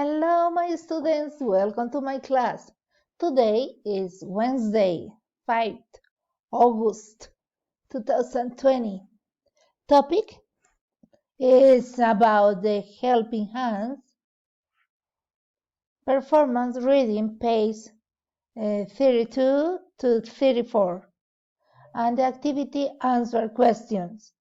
Hello, my students. Welcome to my class. Today is Wednesday, 5th August 2020. Topic is about the Helping Hands performance reading page 32 to 34 and the activity answer questions.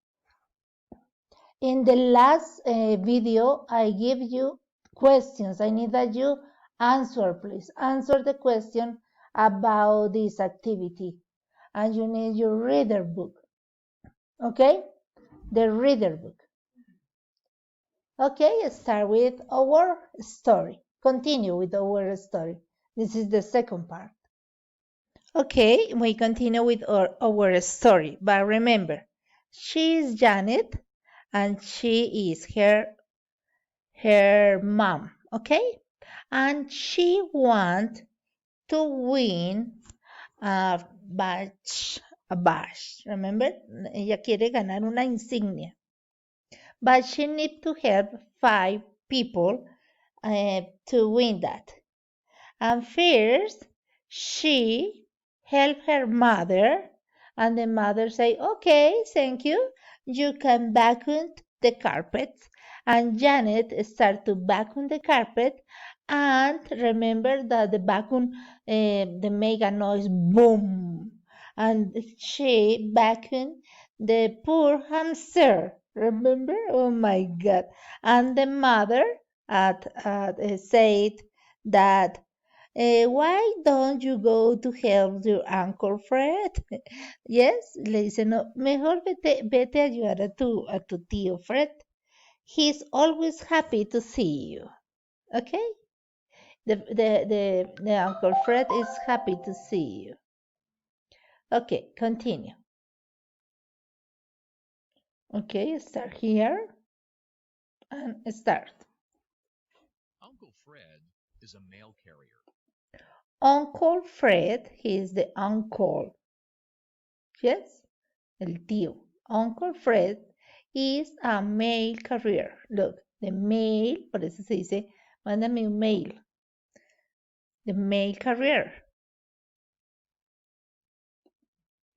In the last video, I give you questions. I need that you answer, please. Answer the question about this activity. And you need your reader book. Okay? The reader book. Okay, start with our story. Continue with our story. This is the second part. Okay, we continue with our story. But remember, she is Janet and she is her mom, okay? And she want to win a badge, remember? Ella quiere ganar una insignia. But she need to help 5 people to win that. And first, she helped her mother, and the mother say, okay, thank you. You can vacuum the carpet. And Janet start to vacuum the carpet. And remember that the vacuum, they make a noise, boom. And she vacuumed the poor hamster. Remember? Oh my God. And the mother said that why don't you go to help your Uncle Fred? Yes, le dice, no, mejor vete a ayudar a tu tío Fred. He's always happy to see you. Okay? The Uncle Fred is happy to see you. Okay, continue. Okay, start here and start. Uncle Fred is a mail carrier. Uncle Fred, he is the uncle. Yes, el tío. Uncle Fred is a mail carrier. Look, the mail, por eso se dice, mándame un mail. The mail carrier.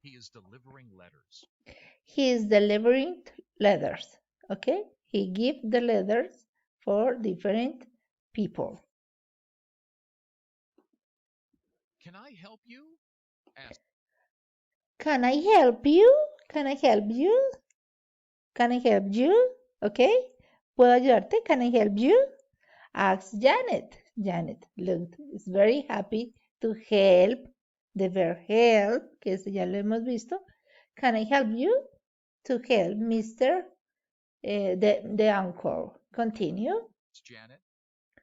He is delivering letters. He is delivering letters. Okay? He gives the letters for different people. Can I help you? Asked. Can I help you? Can I help you? Can I help you? Okay? ¿Puedo ayudarte? Can I help you? Ask Janet. Janet looked, is very happy to help. The verb help, que ese ya lo hemos visto. Can I help you? To help Mr. The uncle. Continue. Janet.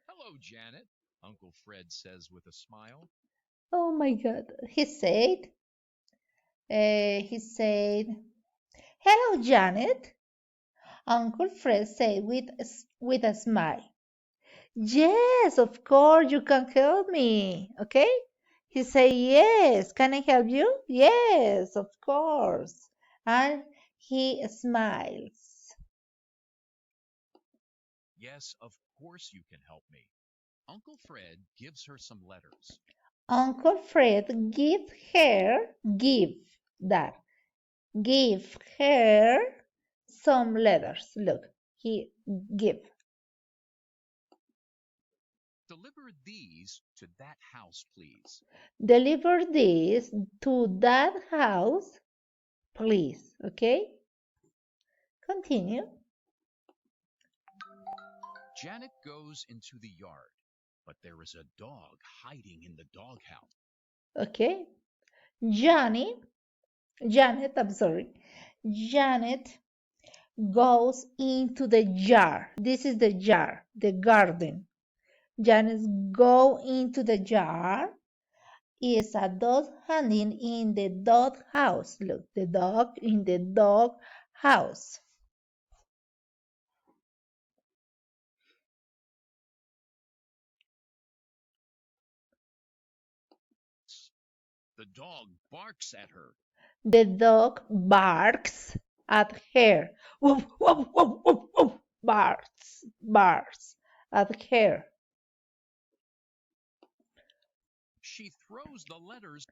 Hello, Janet, Uncle Fred says with a smile. Oh my God. He said, hello, Janet. Uncle Fred said with a smile. Yes, of course, you can help me. Okay? He said, yes. Can I help you? Yes, of course. And he smiles. Yes, of course you can help me. Uncle Fred gives her some letters. Uncle Fred give her some letters. Look, he give. Deliver these to that house, please. Deliver this to that house, please. Okay? Continue. Janet goes into the yard, but there is a dog hiding in the doghouse. Okay? Janet, I'm sorry. Janet goes into the jar. This is the jar, the garden. Janet go into the jar. Is a dog hiding in the dog house. Look, the dog in the dog house. The dog barks at her. The dog barks at her. Woof, woof, woof, woof, woof. Barks at her. She throws the letters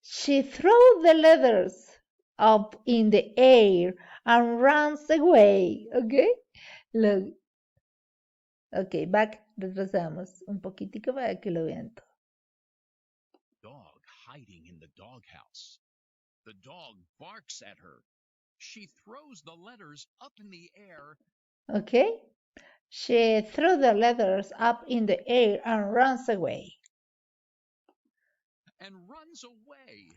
She throws the letters up in the air and runs away. Okay? Look. Ok, back, retrocedamos un poquitico para que lo vean todo. dog hiding in the doghouse. The dog barks at her. She throws the letters up in the air Okay? She threw the letters up in the air and runs away. and runs away.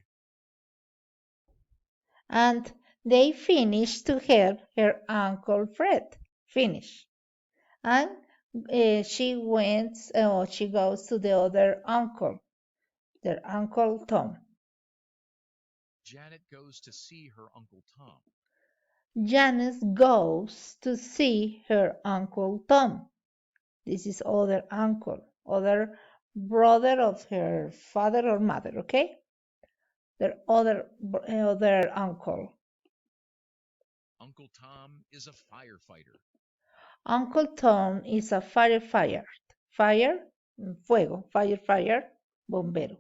And they finish to help her Uncle Fred finish. And she goes to the other uncle, their Uncle Tom. Janet goes to see her Uncle Tom. Janice goes to see her Uncle Tom. This is other uncle, other brother of her father or mother, okay? Their other uncle. Uncle Tom is a firefighter. Uncle Tom is a firefighter. Fire, fuego, firefighter, bombero.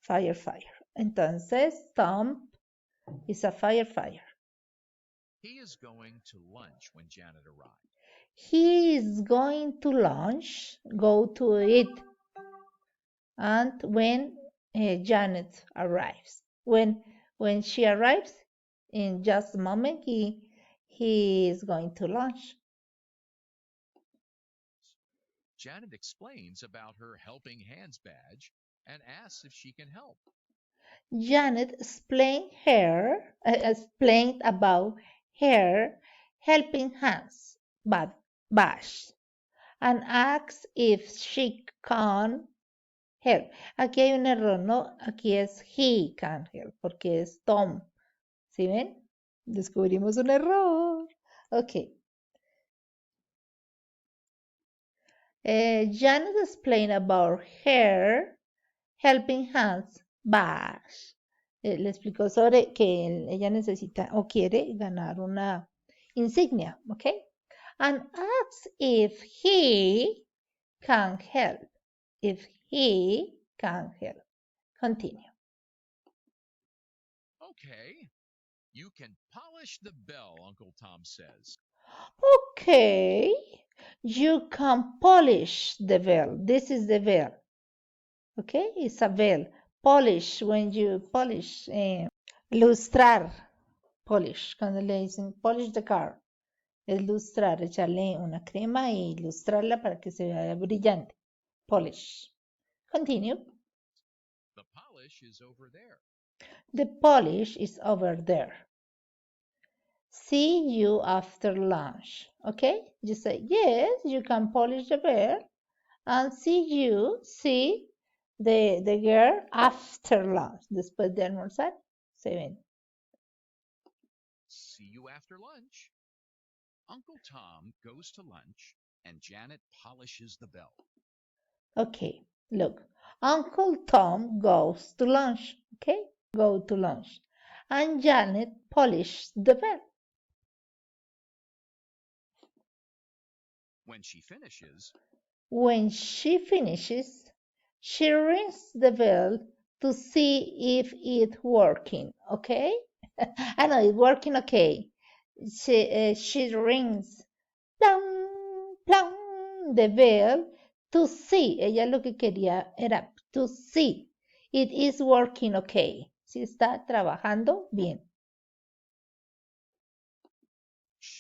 Firefighter. Entonces, Tom is a firefighter. He is going to lunch when Janet arrives. He is going to lunch, go to eat. And when Janet arrives, when she arrives, in just a moment, he is going to lunch. Janet explains about her Helping Hands badge and asks if she can help. Janet explained about her Helping Hands badge and asks if she can help. Aquí hay un error, ¿no? Aquí es he can help, porque es Tom. ¿Sí ven? Descubrimos un error. Ok. Janet explained about her Helping Hands badge. Le explicó sobre que ella necesita o quiere ganar una insignia, ¿ok? And asks if he can help. If he can help. Continue. Okay, you can polish the bell, Uncle Tom says. Okay, you can polish the bell. This is the bell. Okay, it's a bell. Polish, when you polish, lustrar, polish, cuando le dicen polish the car, es lustrar, echarle una crema y lustrarla para que se vea brillante. Polish. Continue. The polish is over there. The polish is over there. See you after lunch. Okay, you say, yes, you can polish the bell and see the girl after lunch. Después de almorzar, se ven. See you after lunch. Uncle Tom goes to lunch and Janet polishes the bell. Okay, look. Uncle Tom goes to lunch. Okay, go to lunch. And Janet polishes the bell. When she finishes, she rings the bell to see if it's working. Okay? I know it's working okay. She rings plum, plum, the bell to see. Ella lo que quería era to see it is working okay. Si está trabajando bien.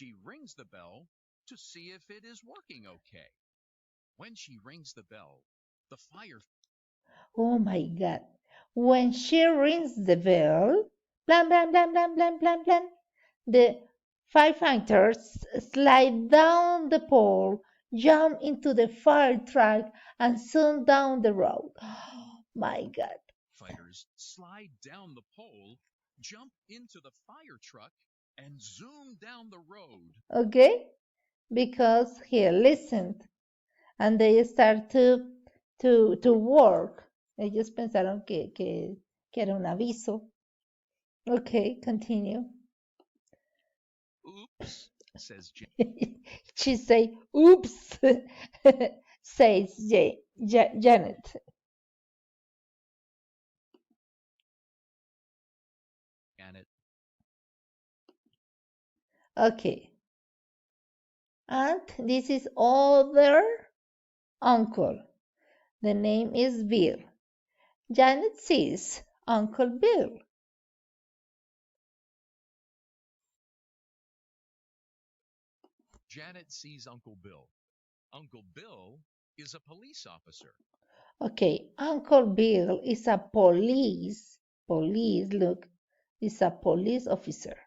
she rings the bell to see if it is working okay. When she rings the bell, the fire. Oh my God. When she rings the bell, blam, blam, blam, blam, blam, blam, blam, the firefighters slide down the pole, jump into the fire truck, and zoom down the road. Oh my God. Fighters slide down the pole, jump into the fire truck, and zoom down the road. Okay? Because he listened and they start to work. Ellos pensaron que era un aviso. Okay, continue. Oops, says She say, oops, says Janet. Okay. And this is other uncle. The name is Bill. Janet sees Uncle Bill. Janet sees Uncle Bill. Uncle Bill is a police officer. Okay, Uncle Bill is a look, is a police officer.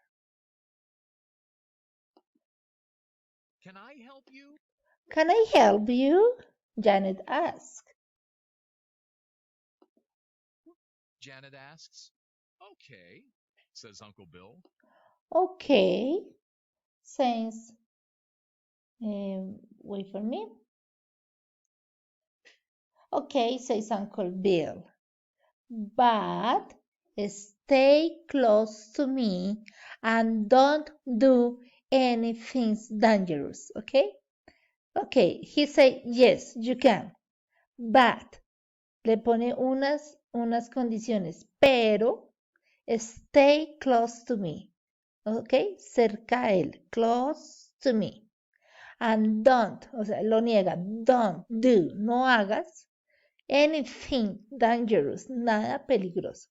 Can I help you? Can I help you? Janet asked. Janet asks. Okay, says Uncle Bill. Okay, says, wait for me. Okay, says Uncle Bill, but stay close to me and don't do anything dangerous, okay? Okay, he said, yes, you can, but le pone unas condiciones, pero stay close to me, okay? Cerca a él, close to me. And don't, o sea, lo niega, don't do, no hagas anything dangerous, nada peligroso.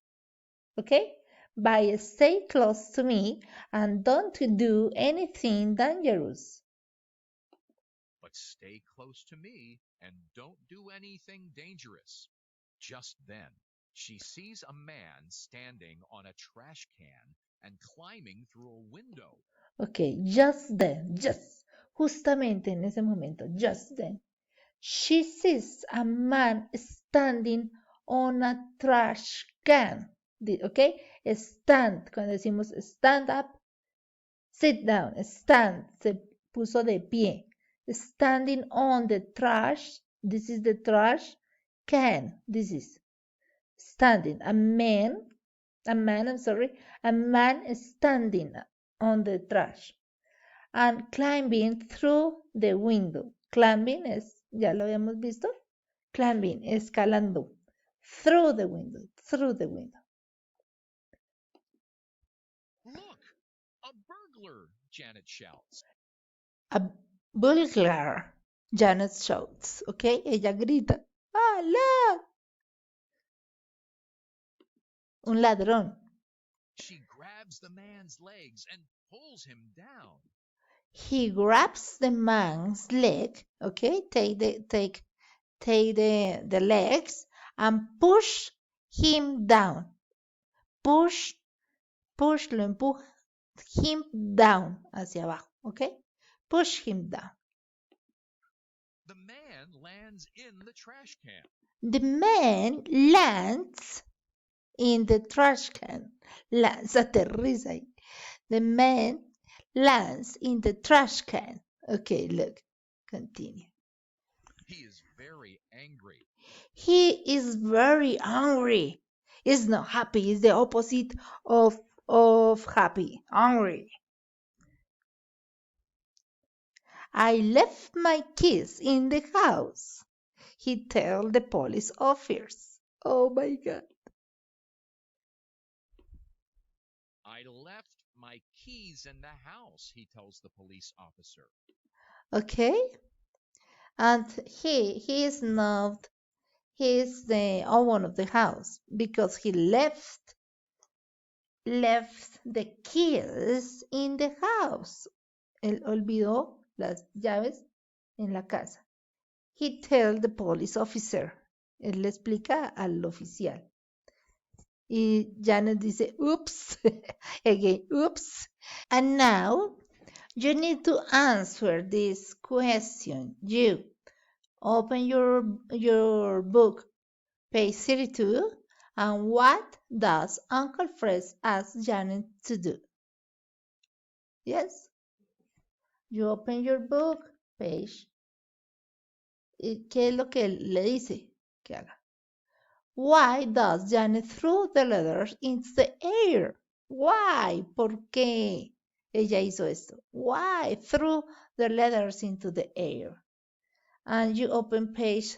Okay? By stay close to me and don't do anything dangerous. But stay close to me and don't do anything dangerous. Just then, she sees a man standing on a trash can and climbing through a window. Okay, just, justamente en ese momento, just then, she sees a man standing on a trash can. Okay? Stand, cuando decimos stand up, sit down, stand, se puso de pie. Standing on the trash, this is the trash can, this is standing. A man standing on the trash and climbing through the window. Climbing es, ya lo habíamos visto, climbing, escalando, through the window. Look, a burglar, Janet shouts. A burglar, Janet shouts, okay? Ella grita, ¡Hala! Un ladrón. She grabs the man's legs and pulls him down. He grabs the man's leg, okay? Take the legs and push him down. Push, lo empuja him down, hacia abajo, okay? Push him down. The man lands in the trash can. The man lands in the trash can. Lands, aterriza ahí. The man lands in the trash can. Okay, look, continue. He is very angry. He is very angry. He's not happy. It's the opposite of happy. Angry. I left my keys in the house. He tells the police officers. Oh my God. I left my keys in the house, he tells the police officer. Okay. And he is not, he is the owner of the house because he left the keys in the house. Él olvidó las llaves en la casa. He tells the police officer. Él le explica al oficial. Y Janet dice, oops, again, oops. And now you need to answer this question. You open your book, page 32, and what does Uncle Fred ask Janet to do? Yes? You open your book, page. ¿Y qué es lo que le dice que haga? Why does Janet throw the letters into the air? Why? ¿Por qué ella hizo esto? Why threw the letters into the air? And you open page